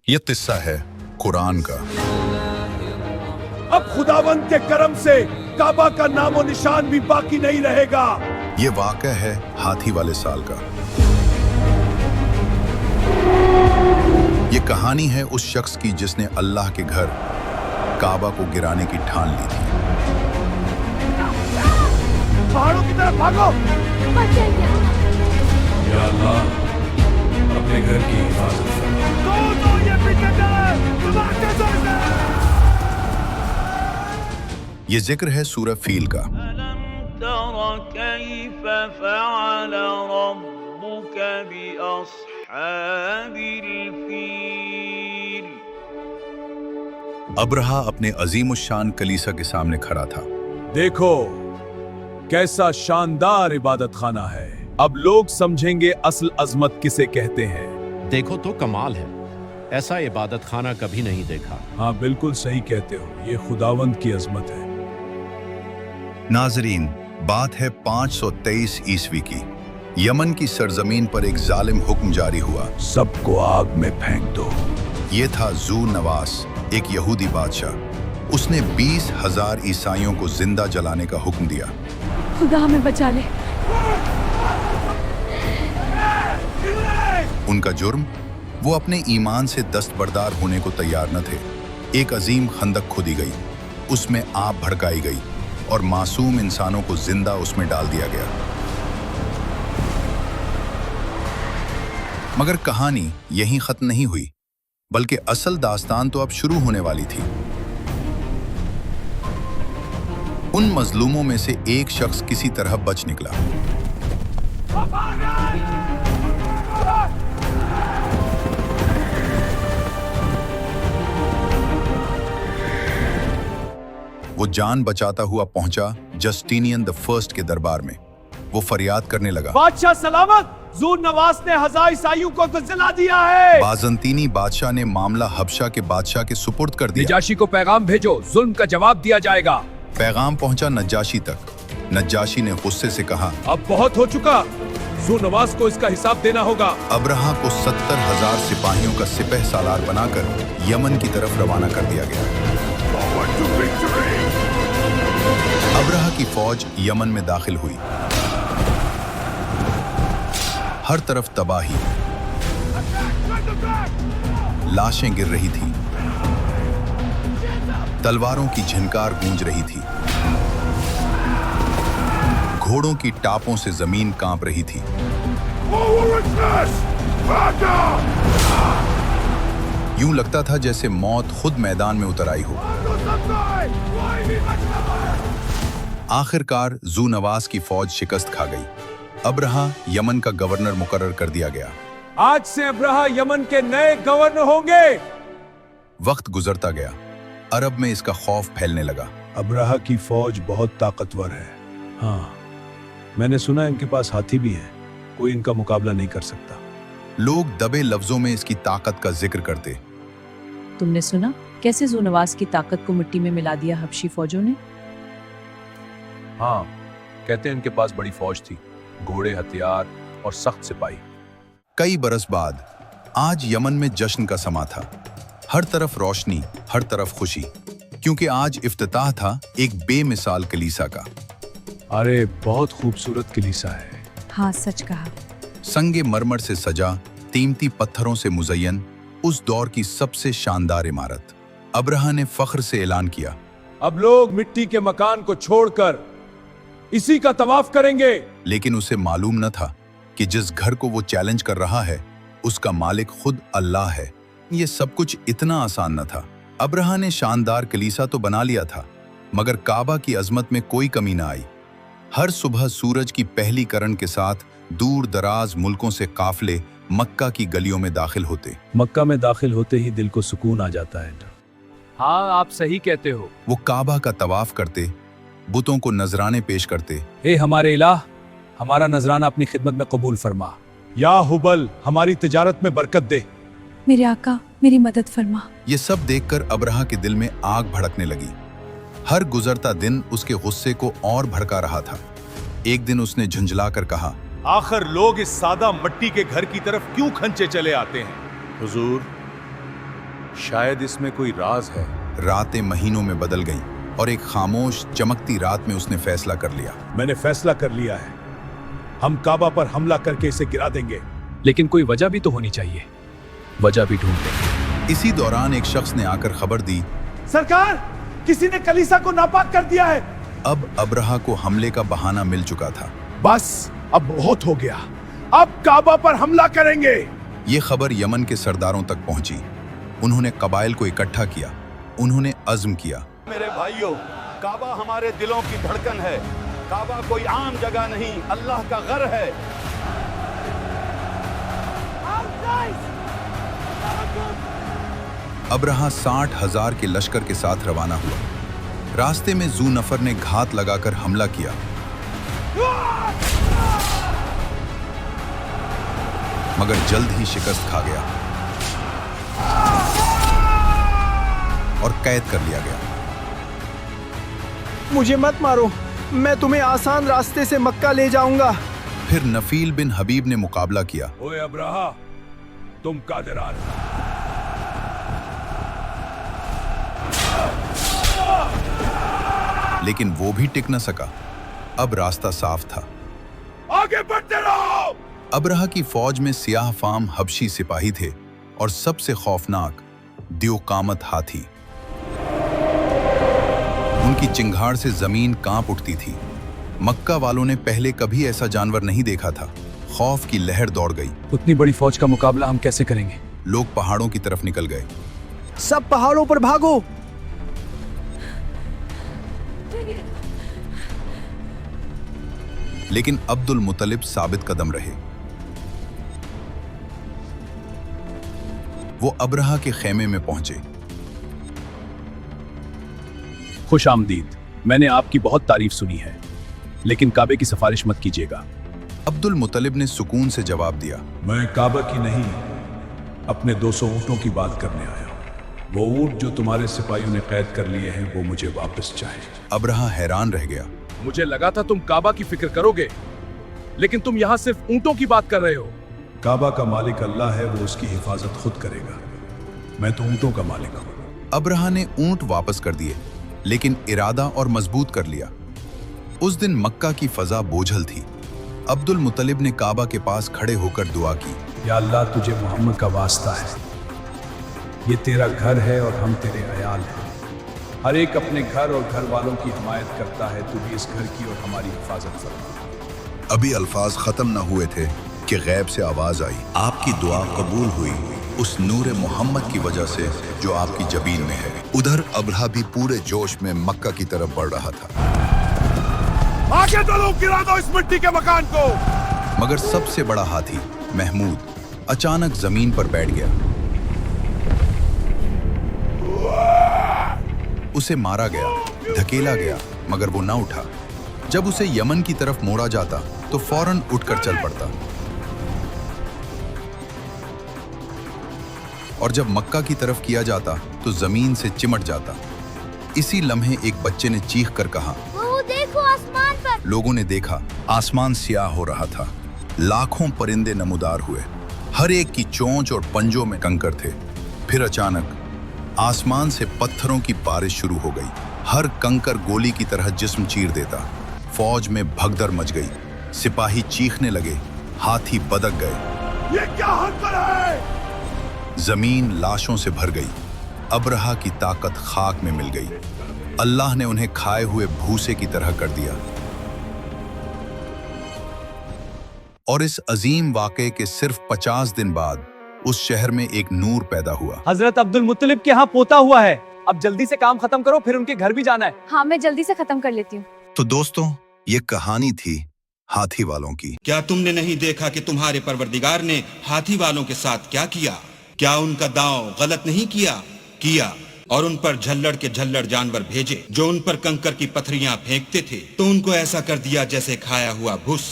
ये किस्सा है कुरान का। अब खुदावंद के करम से काबा का नामो निशान भी बाकी नहीं रहेगा। ये वाक़या है हाथी वाले साल का। ये कहानी है उस शख्स की जिसने अल्लाह के घर काबा को गिराने की ठान ली थी। पहाड़ों की तरफ भागो। या अल्लाह, अपने घर की हिफाजत फरमा। ये पीछे ये जिक्र है सूरह फील का। अब्रहा अपने अजीमुश्शान कलीसा के सामने खड़ा था। देखो कैसा शानदार इबादत खाना है। अब लोग समझेंगे असल अजमत किसे कहते हैं। देखो तो कमाल है, ऐसा इबादत खाना कभी नहीं देखा। हाँ बिल्कुल सही कहते हो, ये खुदावंद की अजमत है। नाजरीन, बात है 523 ईस्वी की। यमन की सरजमीन पर एक जालिम हुक्म जारी हुआ, सबको आग में फेंक दो। ये था जू नवास, एक यहूदी बादशाह। उसने 20,000 ईसाइयों को जिंदा जलाने का हुक्म दिया। खुदा हमें बचा ले। उनका जुर्म, वो अपने ईमान से दस्तबरदार होने को तैयार न थे। एक अजीम खंदक खोदी गई, उसमें आग भड़काई गई और मासूम इंसानों को जिंदा उसमें डाल दिया गया। मगर कहानी यहीं खत्म नहीं हुई, बल्कि असल दास्तान तो अब शुरू होने वाली थी। उन मजलूमों में से एक शख्स किसी तरह बच निकला। वो जान बचाता हुआ पहुंचा जस्टिनियन द फर्स्ट के दरबार में। वो फरियाद करने लगा, बादशाह सलामत, ज़ू नवास ने 1000 ईसाइयों को तो जला दिया है। बाजंतीनी बादशाह ने मामला हबशा के बादशाह के सुपुर्द कर दिया। नजाशी को पैगाम भेजो, जुल्म का जवाब दिया जाएगा। पैगाम पहुंचा नज्जाशी तक। नज्जाशी ने गुस्से से कहा, अब बहुत हो चुका, ज़ू नवास को इसका हिसाब देना होगा। अब्रहा को 70,000 सिपाहियों का सिपह सालार बनाकर यमन की तरफ रवाना कर दिया गया। अब्रहा की फौज यमन में दाखिल हुई। हर तरफ तबाही, लाशें गिर रही थीं, तलवारों की झिनकार गूंज रही थी, घोड़ों की टापों से जमीन कांप रही थी। यूं लगता था जैसे मौत खुद मैदान में उतर आई हो। आखिरकार जू नवास की फौज शिकस्त खा गई। अब्रहा यमन का गवर्नर मुकर्रर कर दिया गया। आज से अब्रहा यमन के नए गवर्नर होंगे। वक्त गुजरता गया, अरब में इसका खौफ फैलने लगा। अब्रहा की फौज बहुत ताकतवर है। हाँ, मैंने सुना इनके पास हाथी भी है, कोई इनका मुकाबला नहीं कर सकता। लोग दबे लफ्जों में इसकी ताकत का जिक्र करते। तुमने सुना कैसे ज़ू नवास की ताकत को मिट्टी में मिला दिया हबशी फौजों ने? हाँ, कहते हैं इनके पास बड़ी फौज थी, घोड़े, हथियार और सख्त सिपाही। कई बरस बाद आज यमन में जश्न का समा था। हर तरफ रोशनी, हर तरफ खुशी, क्योंकि आज इफ्तिताह था एक बेमिसाल कलीसा का। अरे बहुत खूबसूरत कलीसा है। हाँ सच कहा। संगे मरमर से सजा, कीमती पत्थरों से मुज़य्यन, उस दौर की सबसे शानदार इमारत। अब्रहा ने फख्र से ऐलान किया, अब लोग मिट्टी के मकान को छोड़कर इसी का तवाफ करेंगे। लेकिन उसे मालूम न था कि जिस घर को वो चैलेंज कर रहा है उसका मालिक खुद अल्लाह है। ये सब कुछ इतना आसान न था। अब्रहा ने शानदार कलीसा तो बना लिया था, मगर काबा की अजमत में कोई कमी न आई। हर सुबह सूरज की पहली किरण के साथ दूर दराज मुल्कों से काफले मक्का की गलियों में दाखिल होते। मक्का में दाखिल होते ही दिल को सुकून आ जाता है। हाँ आप सही कहते हो। वो काबा का तवाफ करते, बुतों को नजराने पेश करते। हे हमारे इलाह, हमारा नजराना अपनी खिदमत में कबूल फरमा। या हुबल, हमारी तिजारत में बरकत दे। मेरे आका, मेरी मदद फरमा। ये सब देखकर अब्रहा के दिल में आग भड़कने लगी। हर गुजरता दिन उसके गुस्से को और भड़का रहा था। एक दिन उसने झुंझलाकर कहा, आखिर लोग इस सादा मिट्टी के घर की तरफ क्यों खंचे चले आते हैं? हुजूर, शायद इसमें कोई राज है। रातें महीनों में बदल गईं और एक खामोश चमकती रात में उसने फैसला कर लिया। मैंने फैसला कर लिया है, हम काबा पर हमला करके इसे गिरा देंगे। लेकिन कोई वजह भी तो होनी चाहिए, वजह भी ढूंढते हैं। इसी दौरान एक शख्स ने आकर खबर दी, सरकार, किसी ने कलीसा को नापाक कर दिया है। अब अब्रहा को हमले का बहाना मिल चुका था। बस अब बहुत हो गया, अब काबा पर हमला करेंगे। ये खबर यमन के सरदारों तक पहुंची। उन्होंने कबाइल को इकट्ठा किया। उन्होंने अज़्म किया, मेरे भाइयों, काबा हमारे दिलों की धड़कन है। काबा कोई आम जगह नहीं, अल्लाह का घर है। अब्रहा 60,000 के लश्कर के साथ रवाना हुआ। रास्ते में जू नफर ने घात लगाकर हमला किया, मगर जल्द ही शिकस्त खा गया और कैद कर लिया गया। मुझे मत मारो, मैं तुम्हें आसान रास्ते से मक्का ले जाऊंगा। फिर नफील बिन हबीब ने मुकाबला किया। ओए अब्राहा, तुम कादिरान। लेकिन वो भी टिक न सका। अब रास्ता साफ था। आगे बढ़ते रहो। अब्रहा की फौज में सियाह फाम हबशी सिपाही थे और सबसे खौफनाक द्योकामत हाथी। उनकी चिंगाड़ से जमीन कांप उठती थी। मक्का वालों ने पहले कभी ऐसा जानवर नहीं देखा था। खौफ की लहर दौड़ गई। उतनी बड़ी फौज का मुकाबला हम कैसे करेंगे? लोग पहाड़ों की तरफ निकल गए। सब पहाड़ों पर भागो। लेकिन अब्दुल मुत्तलिब साबित कदम रहे। वो अब्रहा के खेमे में पहुंचे। खुश आमदीद, मैंने आपकी बहुत तारीफ सुनी है, लेकिन काबे की सिफारिश मत कीजिएगा। अब्दुल मुत्तलिब ने सुकून से जवाब दिया, मैं काबा की नहीं, अपने 200 ऊँटों की बात करने आया हूँ। वो ऊँट जो तुम्हारे सिपाहियों ने कैद कर लिए हैं, वो मुझे वापस चाहिए। अब्रहा हैरान रह गया। मुझे लगा था तुम काबा की फिक्र करोगे, लेकिन तुम यहाँ सिर्फ ऊँटों की बात कर रहे हो। काबा का मालिक अल्लाह है, वो उसकी हिफाजत खुद करेगा। मैं तो ऊँटों का मालिक हूँ। अब्रहा ने ऊँट वापस कर दिए, लेकिन इरादा और मजबूत कर लिया। उस दिन मक्का की फजा बोझल थी। अब्दुल मुत्तलिब ने काबा के पास खड़े होकर दुआ की, या अल्लाह, तुझे मोहम्मद का वास्ता है, ये तेरा घर है और हम तेरे अयाल हैं। हर एक अपने घर और घर वालों की हिमायत करता है, तू भी इस घर की और हमारी हिफाजत फरमा। अभी अल्फाज खत्म न हुए थे कि गैब से आवाज आई, आपकी दुआ कबूल हुई उस नूर मोहम्मद की वजह से जो आपकी जबीन में है। उधर अब्रहा भी पूरे जोश में मक्का की तरफ बढ़ रहा था। आगे चलो, गिरा दो इस मिट्टी के मकान को। मगर सबसे बड़ा हाथी महमूद अचानक जमीन पर बैठ गया। उसे मारा गया, धकेला गया, मगर वो ना उठा। जब उसे यमन की तरफ मोड़ा जाता तो फौरन उठकर चल पड़ता, और जब मक्का की तरफ किया जाता तो जमीन से चिमट जाता। इसी लम्हे एक बच्चे ने चीख कर कहा, वो देखो आसमान पर। लोगों ने देखा, आसमान स्याह हो रहा था। लाखों परिंदे नमूदार हुए, हर एक की चोंच और पंजों में कंकर थे। फिर अचानक आसमान से पत्थरों की बारिश शुरू हो गई। हर कंकर गोली की तरह जिस्म चीर देता। फौज में भगदड़ मच गई। सिपाही चीखने लगे, हाथी बदक गए। ये क्या हरकत है? जमीन लाशों से भर गई। अब्रहा की ताकत खाक में मिल गई। अल्लाह ने उन्हें खाए हुए भूसे की तरह कर दिया। और इस अजीम वाक़े के सिर्फ 50 दिन बाद उस शहर में एक नूर पैदा हुआ। हजरत अब्दुल मुत्तलिब के यहाँ पोता हुआ है। अब जल्दी से काम खत्म करो, फिर उनके घर भी जाना है। हाँ, मैं जल्दी से खत्म कर लेती हूँ। तो दोस्तों, ये कहानी थी हाथी वालों की। क्या तुमने नहीं देखा कि तुम्हारे परवरदिगार ने हाथी वालों के साथ क्या किया? क्या उनका दांव गलत नहीं किया और उन पर झल्लड़ के झल्लड़ जानवर भेजे जो उन पर कंकर की पत्थरियां फेंकते थे, तो उनको ऐसा कर दिया जैसे खाया हुआ भूस।